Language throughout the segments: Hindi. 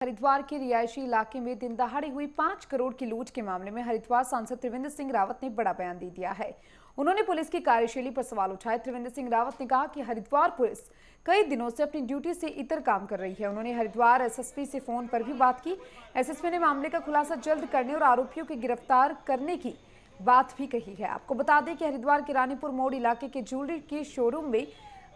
हरिद्वार के रिहायशी इलाके में दिन दहाड़े हुई 5 करोड़ की लूट के मामले में हरिद्वार सांसद त्रिवेंद्र सिंह रावत ने बड़ा बयान दे दिया है। उन्होंने पुलिस की कार्यशैली पर सवाल उठाए। त्रिवेंद्र सिंह रावत ने कहा कि हरिद्वार पुलिस कई दिनों से अपनी ड्यूटी से इतर काम कर रही है। उन्होंने हरिद्वार एसएसपी से फोन पर भी बात की। एसएसपी ने मामले का खुलासा जल्द करने और आरोपियों को गिरफ्तार करने की बात भी कही है। आपको बता दें कि हरिद्वार के रानीपुर मोड़ इलाके के ज्वेलरी के शोरूम में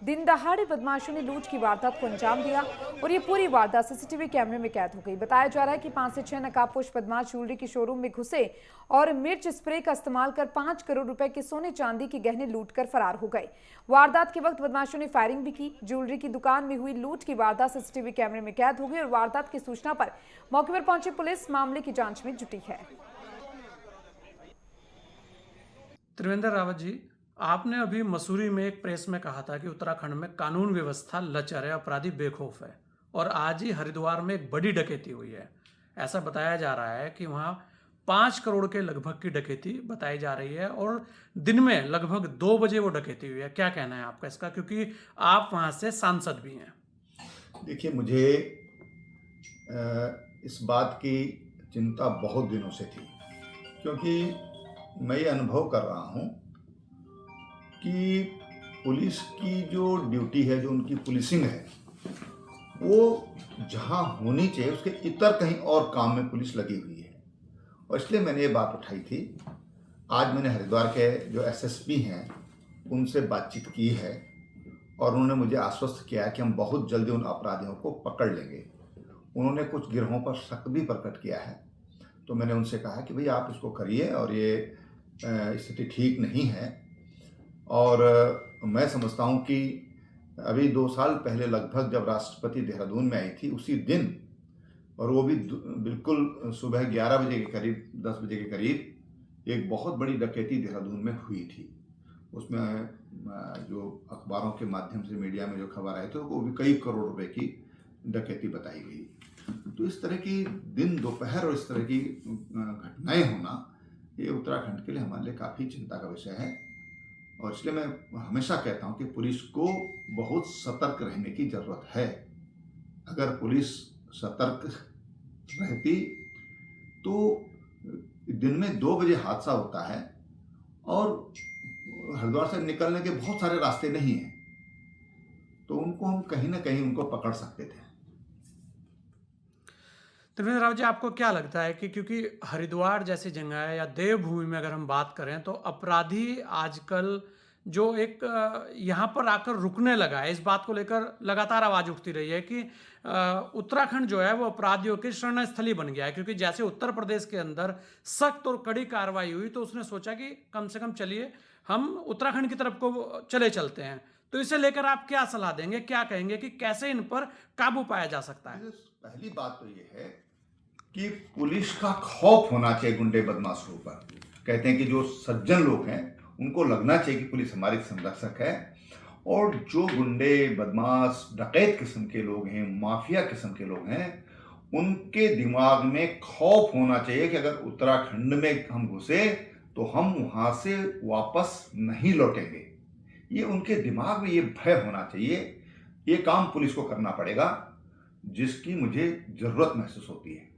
दिन दहाड़े बदमाशों ने लूट की वारदात को अंजाम दिया और ये पूरी वारदात सीसीटीवी कैमरे में कैद हो गई। बताया जा रहा है कि 5 से 6 नकाबपोश बदमाश ज्वेलरी के शोरूम में घुसे और मिर्च स्प्रे का इस्तेमाल कर 5 करोड़ रुपए के सोने चांदी के गहने लूटकर फरार हो गए। वारदात के वक्त बदमाशों ने फायरिंग भी की। ज्वेलरी की दुकान में हुई लूट की वारदात सीसीटीवी कैमरे में कैद हो गई और वारदात की सूचना पर मौके पर पहुंची पुलिस मामले की जांच में जुटी है। त्रिवेंद्र रावत जी, आपने अभी मसूरी में एक प्रेस में कहा था कि उत्तराखंड में कानून व्यवस्था लचर है, अपराधी बेखौफ है, और आज ही हरिद्वार में एक बड़ी डकैती हुई है। ऐसा बताया जा रहा है कि वहाँ 5 करोड़ के लगभग की डकैती बताई जा रही है और दिन में लगभग 2 बजे वो डकैती हुई है। क्या कहना है आपका इसका, क्योंकि आप वहाँ से सांसद भी हैं? देखिए, मुझे इस बात की चिंता बहुत दिनों से थी, क्योंकि मैं ये अनुभव कर रहा हूँ कि पुलिस की जो ड्यूटी है, जो उनकी पुलिसिंग है, वो जहाँ होनी चाहिए उसके इतर कहीं और काम में पुलिस लगी हुई है। और इसलिए मैंने ये बात उठाई थी। आज मैंने हरिद्वार के जो एसएसपी हैं उनसे बातचीत की है और उन्होंने मुझे आश्वस्त किया कि हम बहुत जल्दी उन अपराधियों को पकड़ लेंगे। उन्होंने कुछ गिरोहों पर शक भी प्रकट किया है, तो मैंने उनसे कहा कि भाई आप इसको करिए और ये स्थिति ठीक नहीं है। और मैं समझता हूँ कि अभी 2 साल पहले लगभग जब राष्ट्रपति देहरादून में आई थी, उसी दिन, और वो भी बिल्कुल सुबह 11 बजे के करीब, 10 बजे के करीब, एक बहुत बड़ी डकैती देहरादून में हुई थी। उसमें जो अखबारों के माध्यम से मीडिया में जो खबर आई थी, वो भी कई करोड़ रुपए की डकैती बताई गई। तो इस तरह की दिन दोपहर और इस तरह की घटनाएं होना, ये उत्तराखंड के लिए हमारे लिए काफ़ी चिंता का विषय है। और इसलिए मैं हमेशा कहता हूं कि पुलिस को बहुत सतर्क रहने की ज़रूरत है। अगर पुलिस सतर्क रहती तो दिन में 2 बजे हादसा होता है और हरिद्वार से निकलने के बहुत सारे रास्ते नहीं हैं, तो उनको हम कहीं ना कहीं उनको पकड़ सकते थे। त्रिवेंद्र रावत जी, आपको क्या लगता है कि क्योंकि हरिद्वार जैसी जगह है या देवभूमि में अगर हम बात करें तो अपराधी आजकल जो एक यहाँ पर आकर रुकने लगा है, इस बात को लेकर लगातार आवाज उठती रही है कि उत्तराखंड जो है वो अपराधियों की शरण स्थली बन गया है। क्योंकि जैसे उत्तर प्रदेश के अंदर सख्त और कड़ी कार्रवाई हुई तो उसने सोचा कि कम से कम चलिए हम उत्तराखंड की तरफ को चलते हैं। तो इसे लेकर आप क्या सलाह देंगे, क्या कहेंगे कि कैसे इन पर काबू पाया जा सकता है? पहली बात तो ये है कि पुलिस का खौफ होना चाहिए गुंडे बदमाशों पर। कहते हैं कि जो सज्जन लोग हैं उनको लगना चाहिए कि पुलिस हमारी संरक्षक है, और जो गुंडे बदमाश डकैत किस्म के लोग हैं, माफिया किस्म के लोग हैं, उनके दिमाग में खौफ होना चाहिए कि अगर उत्तराखंड में हम घुसे तो हम वहां से वापस नहीं लौटेंगे। ये उनके दिमाग में ये भय होना चाहिए। ये काम पुलिस को करना पड़ेगा, जिसकी मुझे जरूरत महसूस होती है।